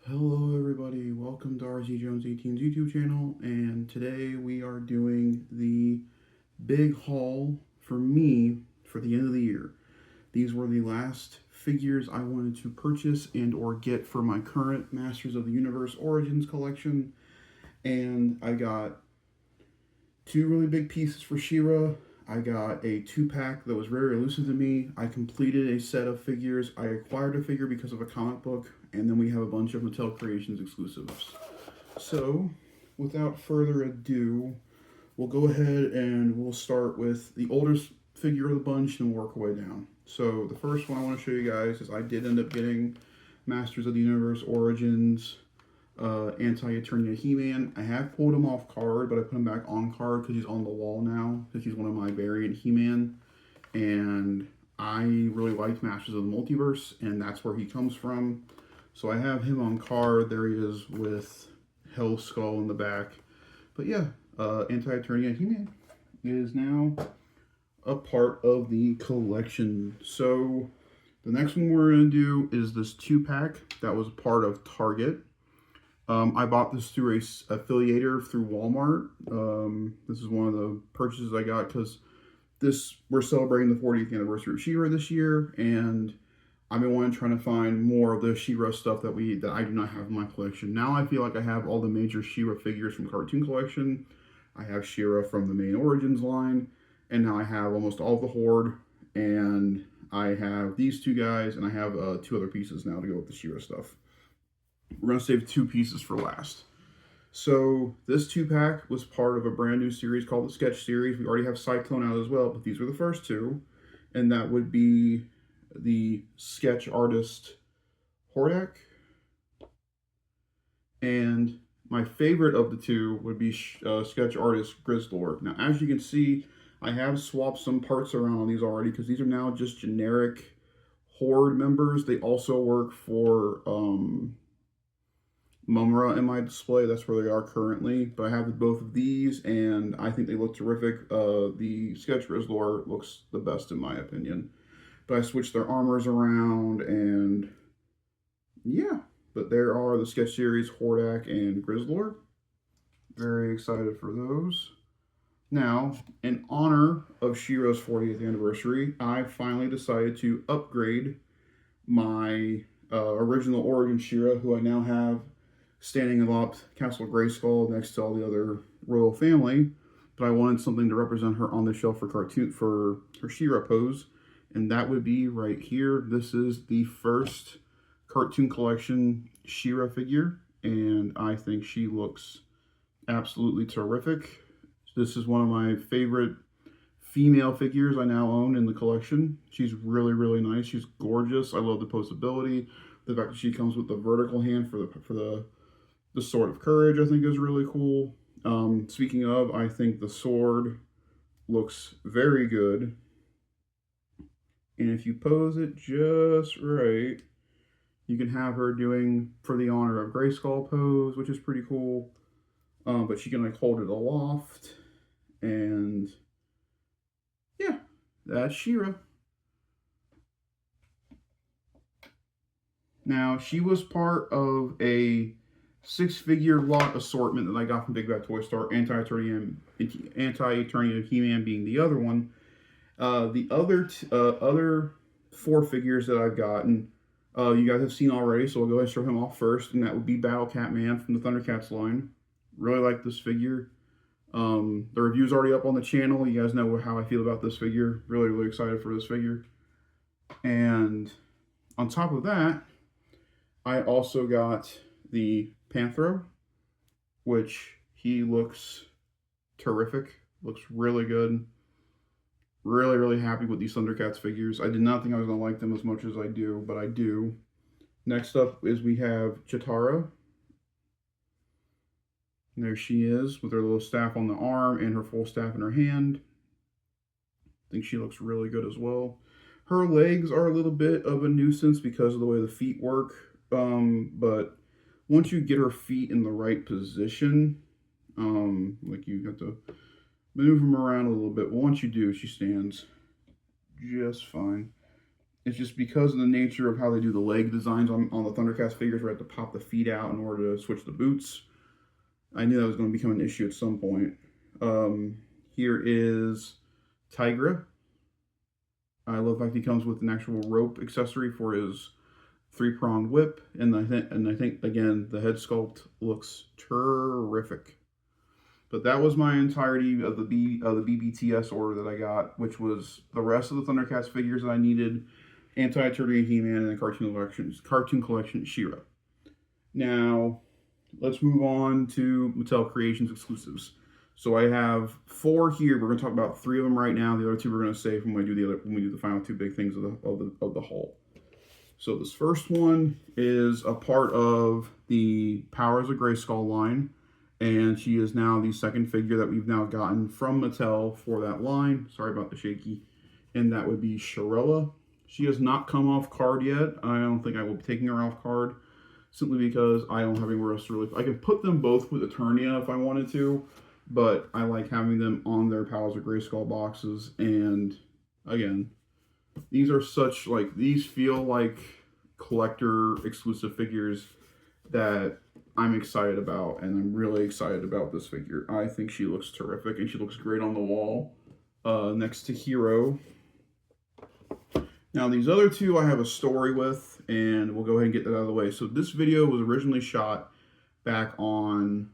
Hello everybody, welcome to RZ Jones 18's YouTube channel, and today we are doing the big haul for me for the end of the year. These were the last figures I wanted to purchase and or get for my current Masters of the Universe Origins collection, and I got two really big pieces for She-Ra. I got a 2-pack that was very elusive to me. I completed a set of figures. I acquired a figure because of a comic book, and then we have a bunch of Mattel Creations exclusives. So, without further ado, we'll go ahead and we'll start with the oldest figure of the bunch and work our way down. So, the first one I want to show you guys is I did end up getting Masters of the Universe Origins Anti-Eternia He-Man. I have pulled him off card, but I put him back on card because he's on the wall now, because he's one of my variant He-Man. And I really liked Masters of the Multiverse, and that's where he comes from. So I have him on card. There he is with Hell Skull in the back. But yeah, Anti-Eternia He-Man is now a part of the collection. So the next one we're going to do is this 2-pack that was part of Target. I bought this through a affiliator through Walmart. This is one of the purchases I got because we're celebrating the 40th anniversary of She-Ra this year, and I've been trying to find more of the She-Ra stuff that I do not have in my collection. Now I feel like I have all the major She-Ra figures from Cartoon Collection. I have She-Ra from the main Origins line, and now I have almost all of the Horde, and I have these two guys, and I have two other pieces now to go with the She-Ra stuff. We're going to save two pieces for last. So this 2-pack was part of a brand new series called the Sketch Series. We already have Cyclone out as well, but these were the first two. And that would be the sketch artist Hordak. And my favorite of the two would be sketch artist Grizzlord. Now, as you can see, I have swapped some parts around on these already because these are now just generic Horde members. They also work for Mumra in my display. That's where they are currently. But I have both of these, and I think they look terrific. The Sketch Grizzlord looks the best in my opinion. But I switched their armors around, and yeah. But there are the Sketch Series Hordak and Grizzlord. Very excited for those. Now, in honor of She-Ra's 40th anniversary, I finally decided to upgrade my original Origin She-Ra, who I now have standing aloft Castle Greyskull next to all the other royal family. But I wanted something to represent her on the shelf for her She-Ra pose, and that would be right here. This is the first Cartoon Collection She-Ra figure, and I think she looks absolutely terrific. This is one of my favorite female figures I now own in the collection. She's really, really nice. She's gorgeous. I love the posability. The fact that she comes with the vertical hand for the Sword of Courage, I think, is really cool. Speaking of, I think the sword looks very good. And if you pose it just right, you can have her doing for the honor of Greyskull pose, which is pretty cool. But she can like hold it aloft, and yeah, that's She-Ra. Now, she was part of a 6-figure lot assortment that I got from Big Bad Toy Store, Anti-Eternia He-Man being the other one. The other 4 figures that I've gotten, you guys have seen already, so I'll go ahead and show him off first, and that would be Battle Cat Man from the Thundercats line. Really like this figure. The review's already up on the channel. You guys know how I feel about this figure. Really, really excited for this figure. And on top of that, I also got the Panthro, which he looks terrific. Looks really good. Really, really happy with these Thundercats figures. I did not think I was going to like them as much as I do, but I do. Next up is we have Chitara. And there she is with her little staff on the arm and her full staff in her hand. I think she looks really good as well. Her legs are a little bit of a nuisance because of the way the feet work. But once you get her feet in the right position, like you have to move them around a little bit. But once you do, she stands just fine. It's just because of the nature of how they do the leg designs on the Thundercats figures, where I have to pop the feet out in order to switch the boots. I knew that was going to become an issue at some point. Here is Tigra. I love the fact he comes with an actual rope accessory for his 3-pronged whip, and I think again the head sculpt looks terrific. But that was my entirety of the BBTS order that I got, which was the rest of the Thundercats figures that I needed, Anti-Eternia He-Man, and the Cartoon Collection She-Ra. Now, let's move on to Mattel Creations exclusives. So I have 4 here. We're going to talk about 3 of them right now. The other 2 we're going to save when we do the final 2 big things of the haul. So this first one is a part of the Powers of Greyskull line, and she is now the second figure that we've now gotten from Mattel for that line. Sorry about the shaky. And that would be Shirella. She has not come off card yet. I don't think I will be taking her off card, simply because I don't have anywhere else to really... I can put them both with Eternia if I wanted to, but I like having them on their Powers of Greyskull boxes. And again, these are such, like, these feel like collector exclusive figures that I'm excited about, and I'm really excited about this figure. I think she looks terrific, and she looks great on the wall next to Hero. Now, these other 2 I have a story with, and we'll go ahead and get that out of the way. So this video was originally shot back when,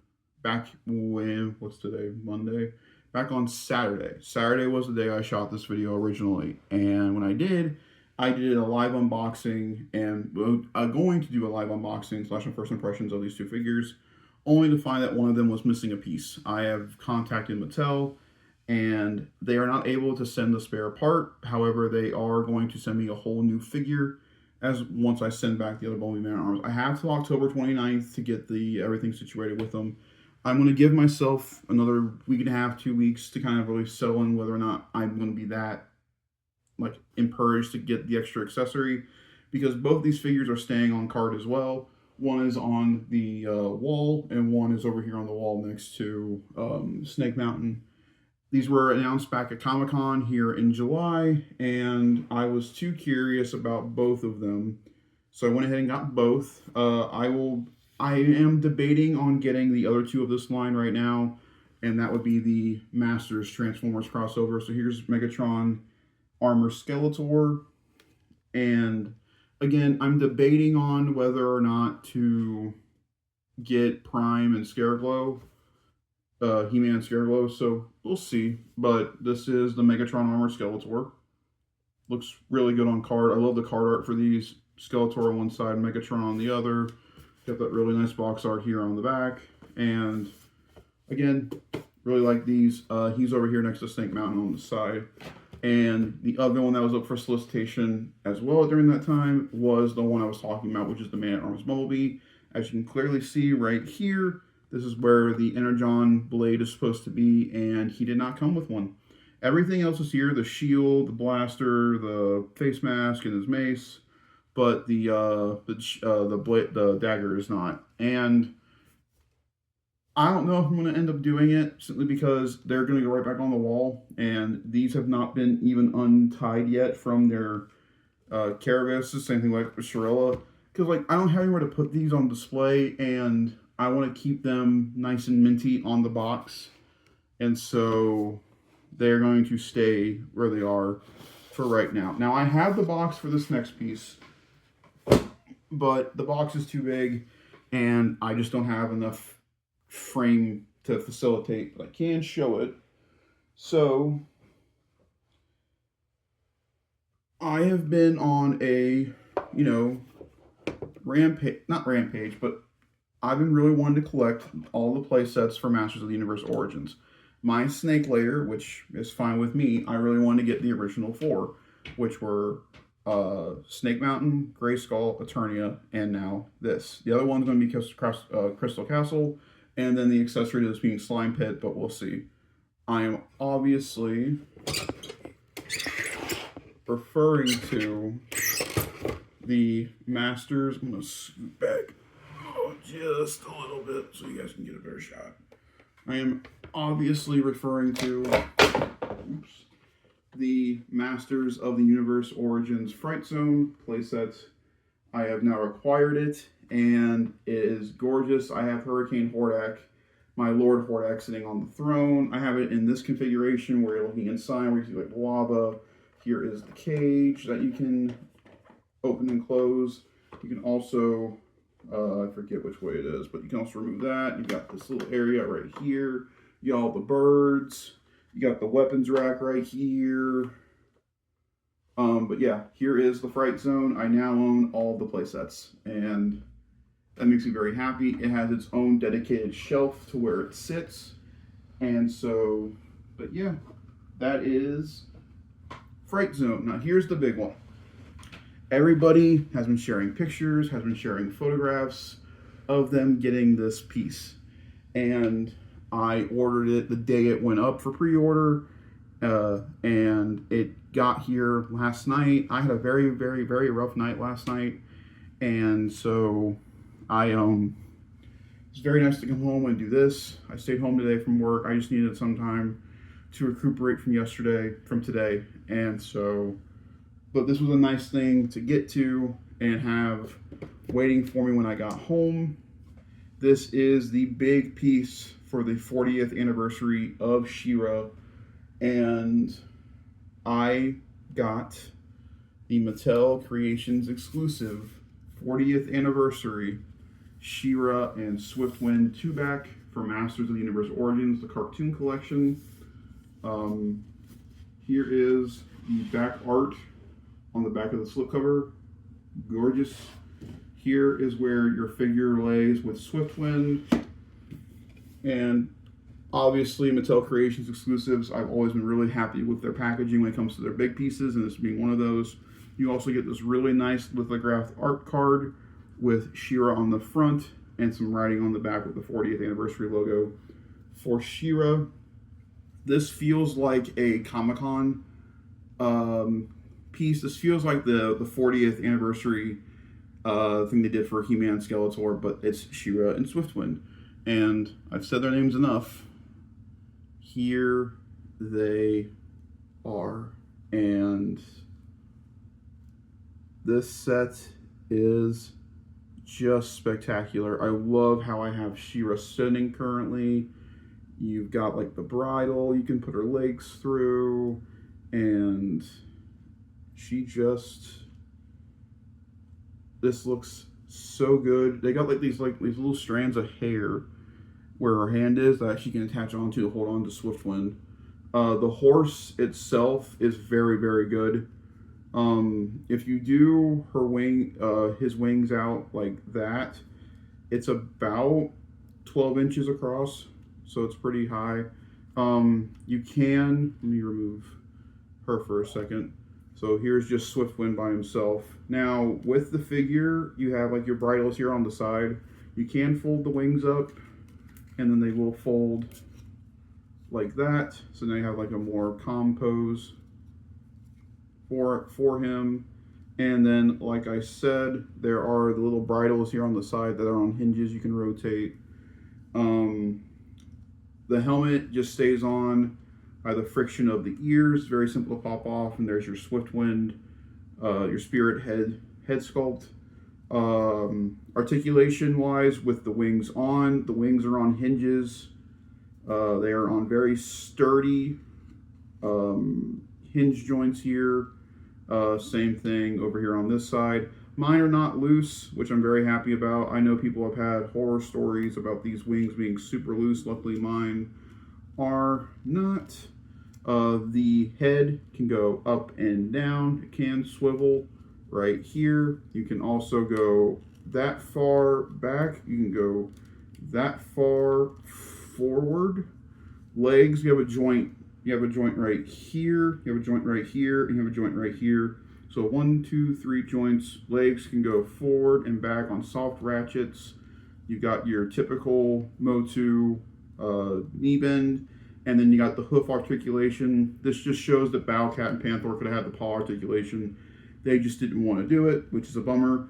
what's today, Monday? Back on Saturday. Saturday was the day I shot this video originally, and when I did a live unboxing, and I'm going to do a live unboxing / first impressions of these 2 figures, only to find that one of them was missing a piece. I have contacted Mattel, and they are not able to send the spare part. However, they are going to send me a whole new figure once I send back the other Bumblebee Man arms. I have till October 29th to get everything situated with them. I'm going to give myself another week and a half, 2 weeks to kind of really settle in whether or not I'm going to be that encouraged to get the extra accessory, because both these figures are staying on card as well. One is on the wall, and one is over here on the wall next to Snake Mountain. These were announced back at Comic-Con here in July, and I was too curious about both of them, so I went ahead and got both. I am debating on getting the other 2 of this line right now, and that would be the Masters Transformers crossover. So here's Megatron Armor Skeletor, and again, I'm debating on whether or not to get Prime and Scareglow, He-Man and Scareglow, so we'll see. But this is the Megatron Armor Skeletor. Looks really good on card. I love the card art for these. Skeletor on one side, Megatron on the other. Got that really nice box art here on the back, and again, really like these. He's over here next to Snake Mountain on the side. And the other one that was up for solicitation as well during that time was the one I was talking about, which is the Man-at-Arms Bumblebee. As you can clearly see right here, this is where the Energon blade is supposed to be, and he did not come with one. Everything else is here: the shield, the blaster, the face mask, and his mace, but the dagger is not. And I don't know if I'm going to end up doing it, simply because they're going to go right back on the wall, and these have not been even untied yet from their carapaces. Same thing like with Shirella, because I don't have anywhere to put these on display, and I want to keep them nice and minty on the box, and so they're going to stay where they are for right now. Now, I have the box for this next piece, but the box is too big, and I just don't have enough frame to facilitate, but I can show it. So I have been on a not rampage, but I've been really wanting to collect all the play sets for Masters of the Universe Origins. My Snake Layer, which is fine with me, I really wanted to get the original 4, which were Snake Mountain, Greyskull, Eternia, and now this. The other one's going to be Crystal Castle, and then the accessory to this being Slime Pit, but we'll see. I am obviously referring to the Masters. I'm going to scoot back just a little bit so you guys can get a better shot. I am obviously referring to the Masters of the Universe Origins Fright Zone playset. I have now acquired it, and it is gorgeous. I have Hurricane Hordak, my Lord Hordak, sitting on the throne. I have it in this configuration where you're looking inside, where you see like lava. Here is the cage that you can open and close. You can also, I forget which way it is, but you can also remove that. You've got this little area right here. You got all the birds. You got the weapons rack right here. But yeah, here is the Fright Zone. I now own all the playsets, and that makes me very happy. It has its own dedicated shelf to where it sits. And so, but yeah, that is Fright Zone. Now here's the big one. Everybody has been sharing pictures, has been sharing photographs of them getting this piece. And I ordered it the day it went up for pre-order, and it got here last night. I had a very, very, very rough night last night, and so it's very nice to come home and do this. I stayed home today from work. I just needed some time to recuperate from today, and so, but this was a nice thing to get to and have waiting for me when I got home. This is the big piece for the 40th anniversary of She-Ra, and I got the Mattel Creations exclusive 40th anniversary She-Ra and Swiftwind 2-back for Masters of the Universe Origins, the cartoon collection. Here is the back art on the back of the slipcover. Gorgeous. Here is where your figure lays with Swiftwind. And obviously Mattel Creations exclusives, I've always been really happy with their packaging when it comes to their big pieces, and this being one of those. You also get this really nice lithographed art card with She-Ra on the front and some writing on the back with the 40th anniversary logo for She-Ra. This feels like a Comic-Con piece. This feels like the 40th anniversary thing they did for He-Man and Skeletor, but it's She-Ra and Swiftwind. And I've said their names enough. Here they are. And this set is just spectacular. I love how I have She-Ra sitting currently. You've got like the bridle you can put her legs through, and this looks so good. They got like these little strands of hair where her hand is that she can attach onto to hold on to Swiftwind. The horse itself is very, very good. If you do his wings out like that, it's about 12 inches across, so it's pretty high. You can, let me remove her for a second. So here's just Swiftwind by himself. Now, with the figure, you have like your bridles here on the side. You can fold the wings up, and then they will fold like that. So now you have like a more calm pose for him. And then, like I said, there are the little bridles here on the side that are on hinges you can rotate. The helmet just stays on by the friction of the ears. Very simple to pop off. And there's your Swiftwind, your spirit head sculpt. Articulation wise, with the wings are on hinges. They are on very sturdy hinge joints here. Same thing over here on this side. Mine are not loose, which I'm very happy about. I know people have had horror stories about these wings being super loose. Luckily mine are not. The head can go up and down. It can swivel right here. You can also go that far back. You can go that far forward. Legs, you have a joint. You have a joint right here. You have a joint right here. And you have a joint right here. So 1, 2, 3 joints. Legs can go forward and back on soft ratchets. You've got your typical Motu knee bend. And then you got the hoof articulation. This just shows that Bowcat and Panther could have had the paw articulation. They just didn't want to do it, which is a bummer.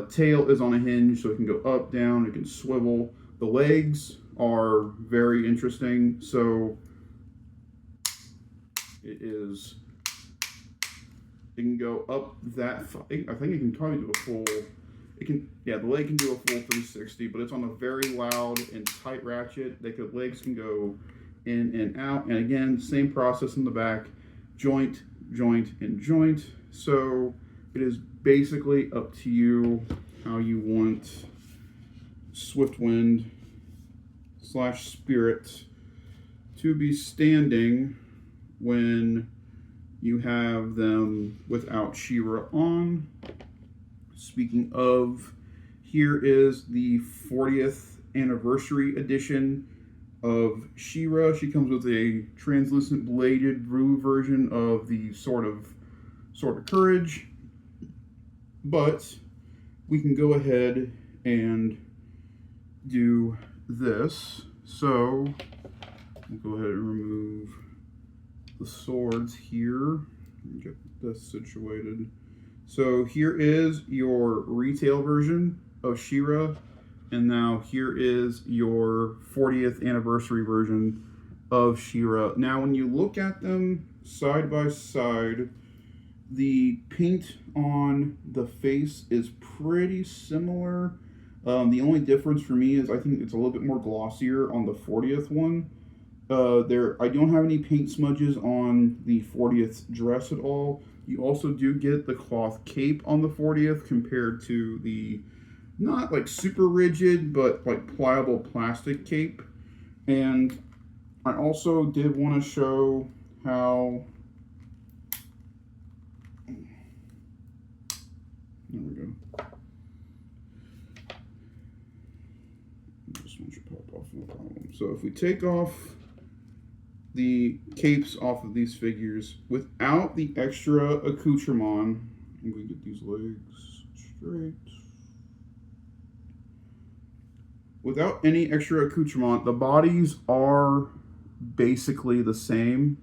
Tail is on a hinge, so it can go up, down, it can swivel. The legs are very interesting. So it is It can go up that far. I think it can probably do a full. It can, yeah, the leg can do a full 360, but it's on a very loud and tight ratchet. Legs can go in and out, and again, same process in the back, joint, joint, and joint. So it is basically up to you how you want Swiftwind / Spirit to be standing when you have them without She-Ra on. Speaking of, here is the 40th anniversary edition of She-Ra. She comes with a translucent bladed blue version of the Sword of Courage. But we can go ahead and do this. So we'll go ahead and remove the swords here and get this situated. So here is your retail version of She-Ra, and now here is your 40th anniversary version of She-Ra. Now when you look at them side by side, the paint on the face is pretty similar. The only difference for me is I think it's a little bit more glossier on the 40th one. I don't have any paint smudges on the 40th dress at all. You also do get the cloth cape on the 40th compared to the not like super rigid but like pliable plastic cape. And I also did want to show how, there we go. This one should pop off, no problem. So if we take off the capes off of these figures without the extra accoutrement, I'm going to get these legs straight. Without any extra accoutrement, the bodies are basically the same.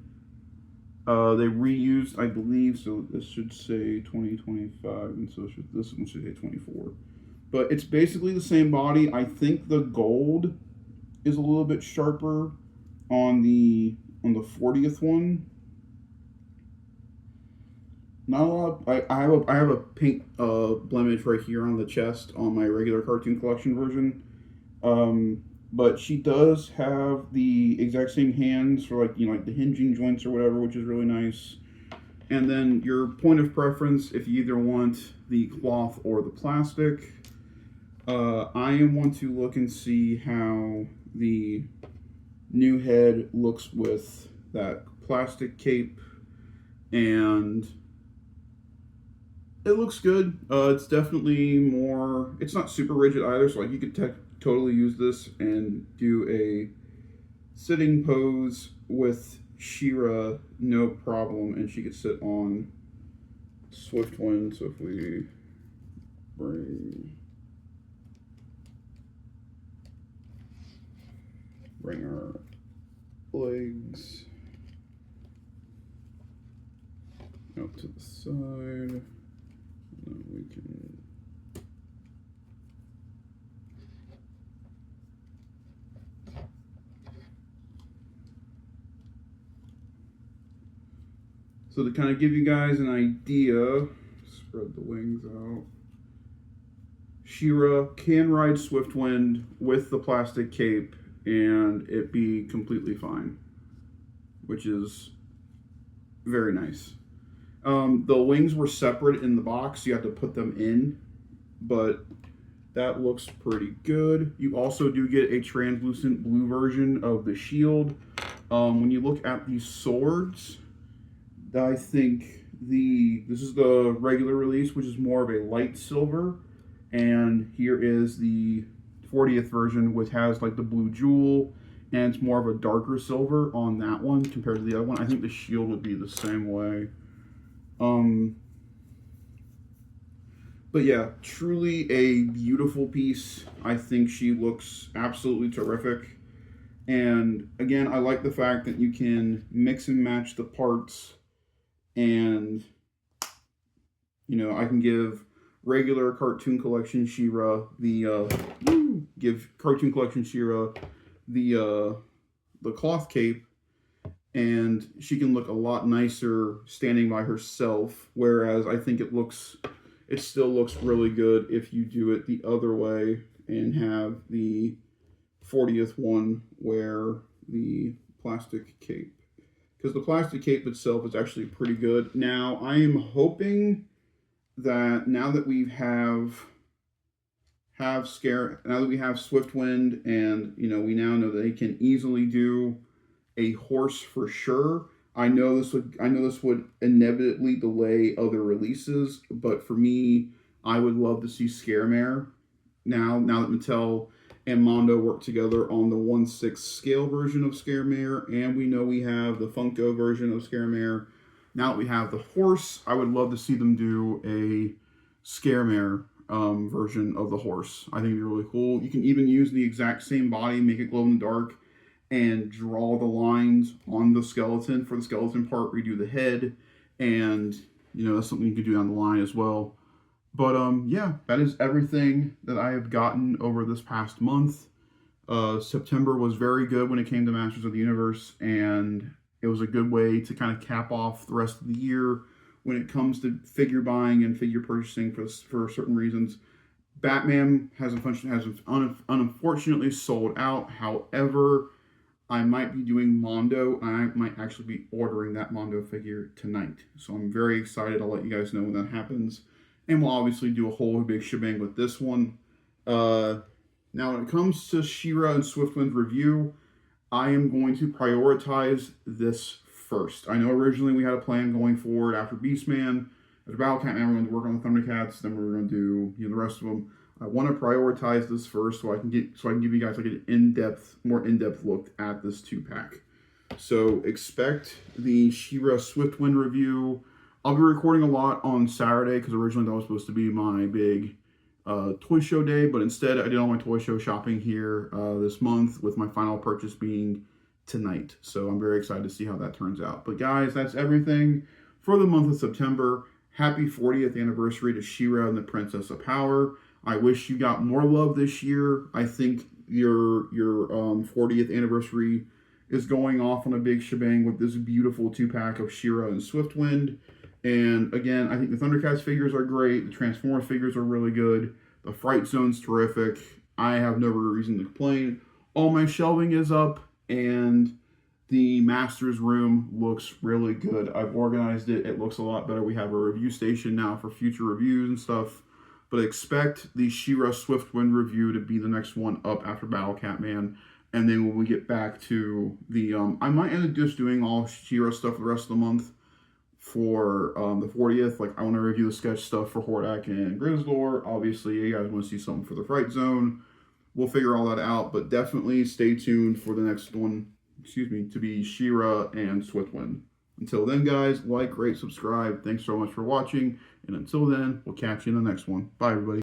They reused, I believe, so this should say 2025, and so this one should say 24. But it's basically the same body. I think the gold is a little bit sharper on the 40th one. Not a lot. I have a pink blemish right here on the chest on my regular Cartoon Collection version. But she does have the exact same hands for like the hinging joints or whatever, which is really nice. And then your point of preference, if you either want the cloth or the plastic. I want to look and see how the new head looks with that plastic cape, and it looks good. It's definitely more, it's not super rigid either, so like you could totally use this and do a sitting pose with She-Ra no problem, and she could sit on Swiftwind. So if we bring our legs out to the side, and then we can so to kind of give you guys an idea, spread the wings out. She-Ra can ride Swiftwind with the plastic cape and it be completely fine, which is very nice. The wings were separate in the box, so you have to put them in, but that looks pretty good. You also do get a translucent blue version of the shield. When you look at these swords, I think this is the regular release, which is more of a light silver, and here is the 40th version, which has like the blue jewel, and it's more of a darker silver on that one compared to the other one. I think the shield would be the same way. But yeah, truly a beautiful piece. I think she looks absolutely terrific. And again, I like the fact that you can mix and match the parts, and I can give regular Cartoon Collection She-Ra give Cartoon Collection She-Ra the cloth cape, and she can look a lot nicer standing by herself, whereas I think it still looks really good if you do it the other way and have the 40th one wear the plastic cape, because the plastic cape itself is actually pretty good. Now I am hoping that now that we have Swiftwind, and we now know that they can easily do a horse for sure. I know this would inevitably delay other releases, but for me, I would love to see Scaremare now that Mattel and Mondo work together on the 1/6 scale version of Scaremare, and we know we have the Funko version of Scaremare. Now that we have the horse, I would love to see them do a Scaremare version of the horse. I think it'd be really cool. You can even use the exact same body, make it glow in the dark, and draw the lines on the skeleton. For the skeleton part, redo the head, and that's something you could do down the line as well. But yeah, that is everything that I have gotten over this past month. September was very good when it came to Masters of the Universe, and it was a good way to kind of cap off the rest of the year when it comes to figure buying and figure purchasing for certain reasons. Batman has unfortunately sold out. However, I might be doing Mondo, and I might actually be ordering that Mondo figure tonight. So I'm very excited. I'll let you guys know when that happens. And we'll obviously do a whole big shebang with this one. Now, when it comes to She-Ra and Swiftwind's review, I am going to prioritize this first. I know originally we had a plan going forward after Beastman, after Battlecat Man, we're going to work on the Thundercats, then we're going to do the rest of them. I want to prioritize this first so I can give you guys like an more in-depth look at this 2-pack. So expect the She-Ra Swiftwind review. I'll be recording a lot on Saturday because originally that was supposed to be my big toy show day, but instead I did all my toy show shopping here this month, with my final purchase being tonight. So I'm very excited to see how that turns out. But guys, that's everything for the month of September. Happy 40th anniversary to She-Ra and the Princess of Power. I wish you got more love this year. I think your 40th anniversary is going off on a big shebang with this beautiful 2-pack of She-Ra and Swiftwind. And again, I think the Thundercats figures are great. The Transformers figures are really good. The Fright Zone's terrific. I have no reason to complain. All my shelving is up, and the Masters room looks really good. I've organized it. It looks a lot better. We have a review station now for future reviews and stuff. But expect the She-Ra Swiftwind review to be the next one up after Battlecat Man. And then when we get back to the... I might end up just doing all She-Ra stuff for the rest of the month for the 40th. Like, I want to review the sketch stuff for Hordak and Grizzlor. Obviously, you guys want to see something for the Fright Zone. We'll figure all that out. But definitely stay tuned for the next one, to be She-Ra and Swiftwind. Until then, guys, like, rate, subscribe. Thanks so much for watching. And until then, we'll catch you in the next one. Bye, everybody.